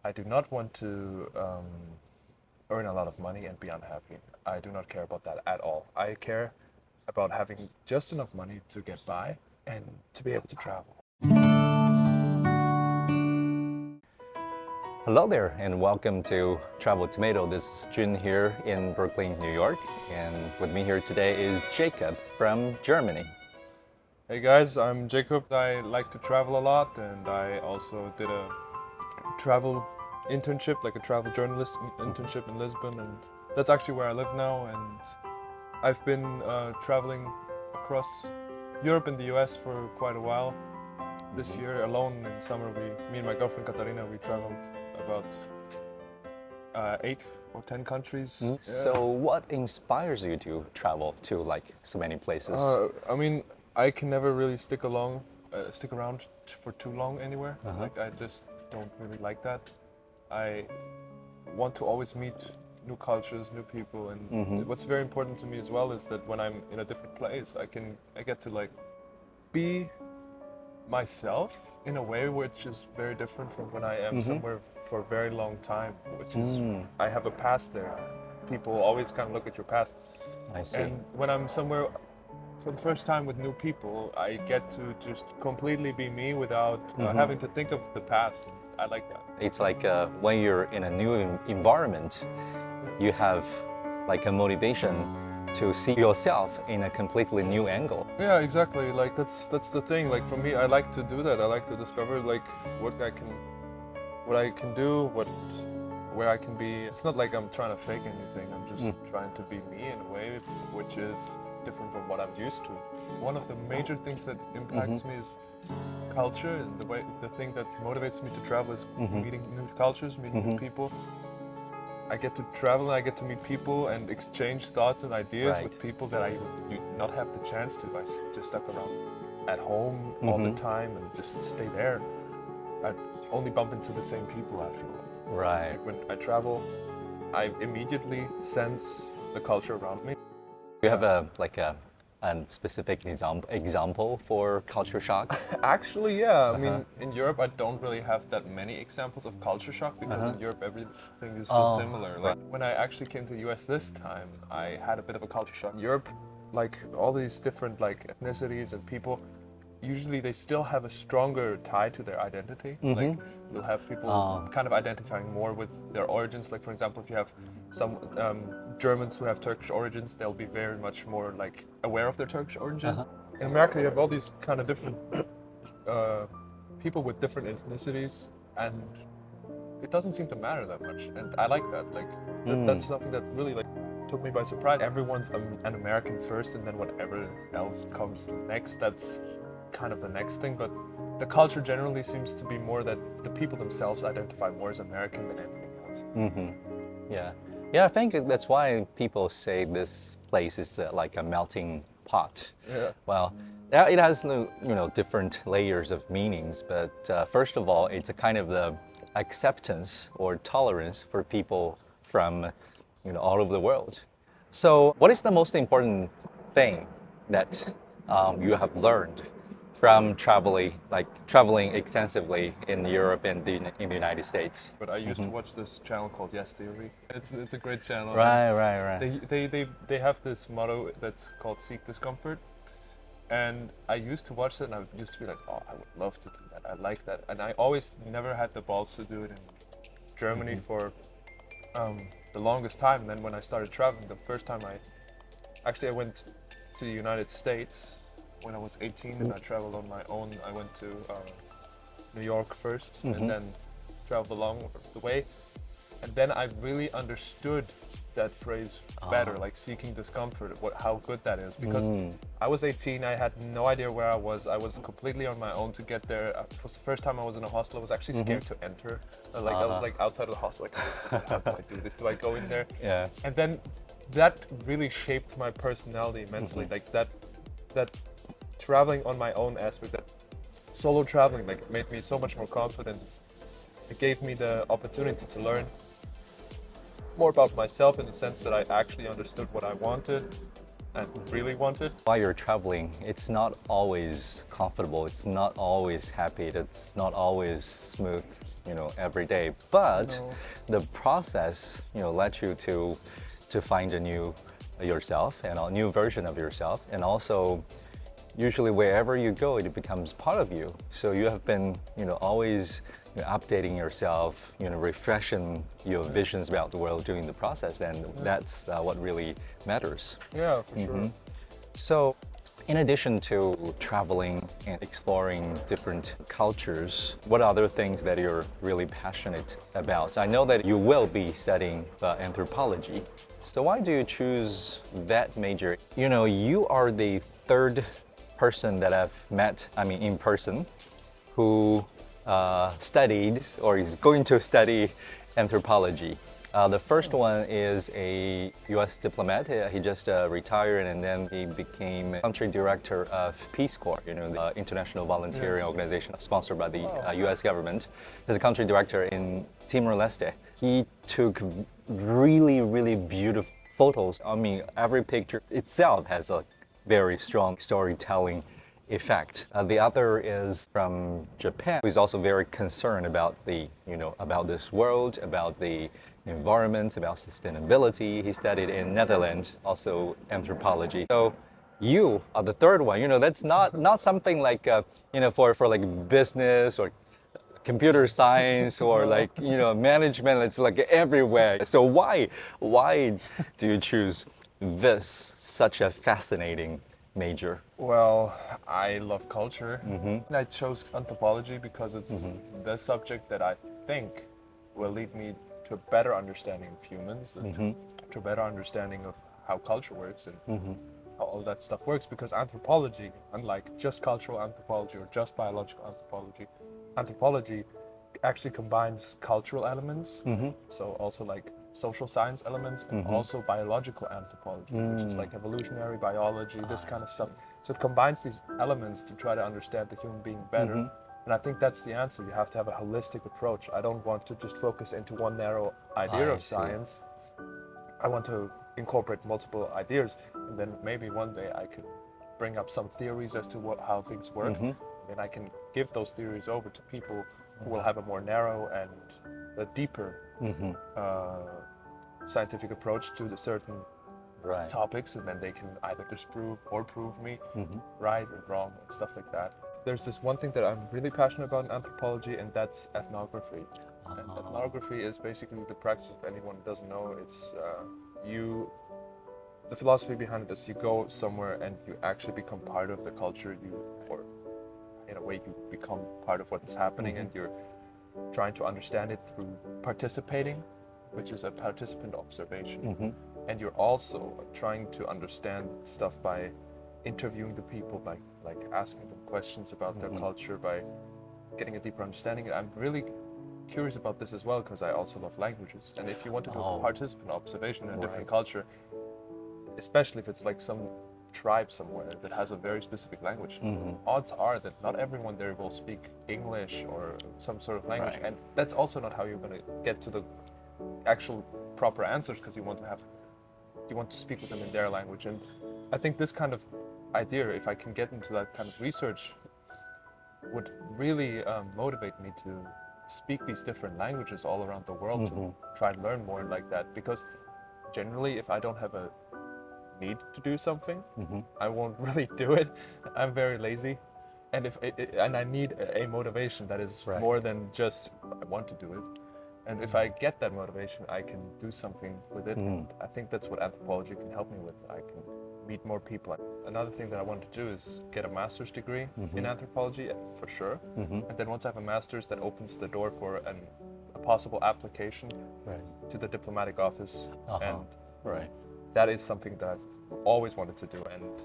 I do not want to earn a lot of money and be unhappy. I do not care about that at all. I care about having just enough money to get by and to be able to travel. Hello there, and welcome to Travel Tomato. This is Jun here in Brooklyn, New York, and with me here today is Jacob from Germany. Hey guys, I'm Jacob. I like to travel a lot, and I also did a travel internship, like a travel journalist internship in Lisbon, and that's actually where I live now. And I've been traveling across Europe and the US for quite a while. This year alone in summer, me and my girlfriend Katarina, we traveled about 8 or 10 countries. Yeah. So, what inspires you to travel to like so many places? I mean, I can never really stick around for too long anywhere. Like I just don't really like that. I want to always meet new cultures, new people, and what's very important to me as well is that when I'm in a different place, I get to like be myself in a way which is very different from when I am somewhere for a very long time, which is I have a past there. People always kind of look at your past. I see. And when I'm somewhere for the first time with new people, I get to just completely be me without having to think of the past. I like that. It's like when you're in a new environment, you have like a motivation to see yourself in a completely new angle. Yeah, exactly. Like that's the thing. Like for me, I like to do that. I like to discover like what I can do, where I can be. It's not like I'm trying to fake anything. I'm just trying to be me in a way which is different from what I'm used to. One of the major things that impacts me is culture, and the thing that motivates me to travel is meeting new cultures, meeting new people. I get to travel and I get to meet people and exchange thoughts and ideas Right. with people that I would not have the chance to. I just stuck around at home all the time and just stay there. I only bump into the same people after a while. Right. Like when I travel, I immediately sense the culture around me. Do you have a specific example for culture shock? Actually, yeah. I mean, in Europe, I don't really have that many examples of culture shock because in Europe, everything is so similar. Like when I actually came to the US this time, I had a bit of a culture shock. In Europe, like all these different like ethnicities and people, usually they still have a stronger tie to their identity. Like you'll have people kind of identifying more with their origins. Like for example, if you have some Germans who have Turkish origins, they'll be very much more like aware of their Turkish origins. In America, you have all these kind of different people with different ethnicities, and it doesn't seem to matter that much. And I like that. Like that's something that really like took me by surprise. Everyone's an American first, and then whatever else comes next, that's kind of the next thing. But the culture generally seems to be more that the people themselves identify more as American than anything else. Yeah. Yeah, I think that's why people say this place is like a melting pot. Yeah. Well, yeah, it has different layers of meanings, but first of all, it's a kind of the acceptance or tolerance for people from all over the world. So, what is the most important thing that you have learned from traveling extensively in Europe and in the United States? But I used to watch this channel called Yes Theory. It's a great channel. Right. They have this motto that's called Seek Discomfort. And I used to watch that and I used to be like, oh, I would love to do that. I like that. And I always never had the balls to do it in Germany for the longest time. And then when I started traveling, the first time I went to the United States when I was 18 and I traveled on my own. I went to New York first and then traveled along the way. And then I really understood that phrase better, like seeking discomfort, how good that is. Because I was 18, I had no idea where I was. I was completely on my own to get there. It was the first time I was in a hostel. I was actually scared to enter. I was like outside of the hostel, like, how do I do this? Do I go in there? Yeah. And then that really shaped my personality immensely. Like that traveling on my own aspect, that solo traveling, like made me so much more confident. It gave me the opportunity to learn more about myself in the sense that I actually understood what I wanted and really wanted. While you're traveling, it's not always comfortable, it's not always happy, it's not always smooth. every day. But No. the process, led you to find a new yourself and a new version of yourself, and also usually wherever you go, it becomes part of you. So you have been, always updating yourself, refreshing your visions about the world during the process, and that's what really matters. Yeah, for sure. So, in addition to traveling and exploring different cultures, what other things that you're really passionate about? I know that you will be studying anthropology. So why do you choose that major? You are the third person that I've met, in person, who studied or is going to study anthropology. The first one is a US diplomat. He just retired, and then he became country director of Peace Corps, the international volunteering organization sponsored by the US government. He's a country director in Timor-Leste. He took really, really beautiful photos. Every picture itself has a very strong storytelling effect. The other is from Japan, who is also very concerned about about this world, about the environment, about sustainability. He studied in Netherlands, also anthropology. So you are the third one. That's not something like for like business or computer science or management. It's like everywhere. So why do you choose this, such a fascinating major? Well, I love culture. And I chose anthropology because it's the subject that I think will lead me to a better understanding of humans, and to a better understanding of how culture works and how all that stuff works. Because anthropology, unlike just cultural anthropology or just biological anthropology actually combines cultural elements, so also like social science elements, and also biological anthropology, which is like evolutionary biology, this kind of stuff. So it combines these elements to try to understand the human being better. And I think that's the answer. You have to have a holistic approach. I don't want to just focus into one narrow idea of science. I want to incorporate multiple ideas, and then maybe one day I could bring up some theories as to how things work. Then I can give those theories over to people who will have a more narrow and a deeper scientific approach to the certain topics, and then they can either disprove or prove me right or wrong and stuff like that. There's this one thing that I'm really passionate about in anthropology, and that's ethnography. And ethnography is basically the practice, if anyone doesn't know, it's the philosophy behind it is you go somewhere and you actually become part of the culture, or in a way you become part of what's happening, and you're trying to understand it through participating, which is a participant observation. And you're also trying to understand stuff by interviewing the people, by asking them questions about their culture, by getting a deeper understanding. And I'm really curious about this as well, because I also love languages. And if you want to do a participant observation in a different culture, especially if it's like some tribe somewhere that has a very specific language, odds are that not everyone there will speak English or some sort of language. And that's also not how you're going to get to the actual proper answers, because you want to speak with them in their language. And I think this kind of idea, if I can get into that kind of research, would really motivate me to speak these different languages all around the world, to try and learn more like that. Because generally, if I don't have a need to do something, I won't really do it. I'm very lazy, and and I need a motivation that is more than just I want to do it. And if I get that motivation, I can do something with it. And I think that's what anthropology can help me with. I can meet more people. Another thing that I want to do is get a master's degree in anthropology, for sure. And then once I have a master's, that opens the door for a possible application to the diplomatic office. And that is something that I've always wanted to do. And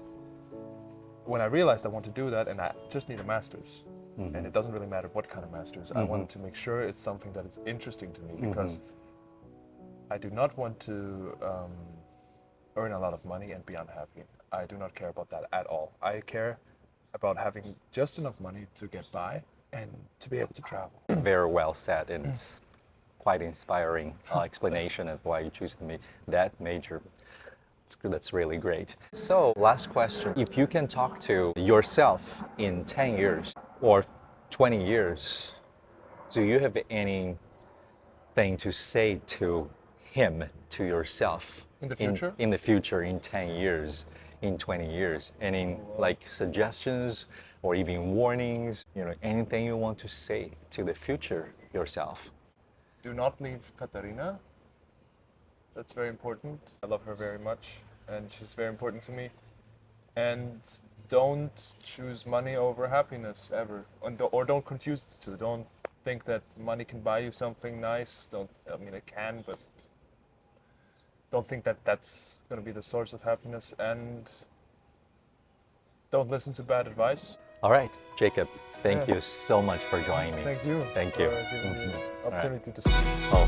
when I realized I want to do that, and I just need a master's, and it doesn't really matter what kind of master's, I wanted to make sure it's something that is interesting to me, because I do not want to earn a lot of money and be unhappy. I do not care about that at all. I care about having just enough money to get by and to be able to travel. Very well said, and it's quite inspiring explanation of why you choose that major. That's really great. So, last question. If you can talk to yourself in 10 years or 20 years, do you have anything to say to him, to yourself? In the future? In the future, in 10 years, in 20 years? Any like suggestions or even warnings? Anything you want to say to the future yourself? Do not leave Katarina. That's very important. I love her very much, and she's very important to me. And don't choose money over happiness ever, or don't confuse the two. Don't think that money can buy you something nice. I mean, it can, but don't think that that's going to be the source of happiness. And don't listen to bad advice. All right, Jacob, thank Yeah. you so much for joining me. Thank you. Thank you. For giving me Mhm. the All right. opportunity to speak. Oh,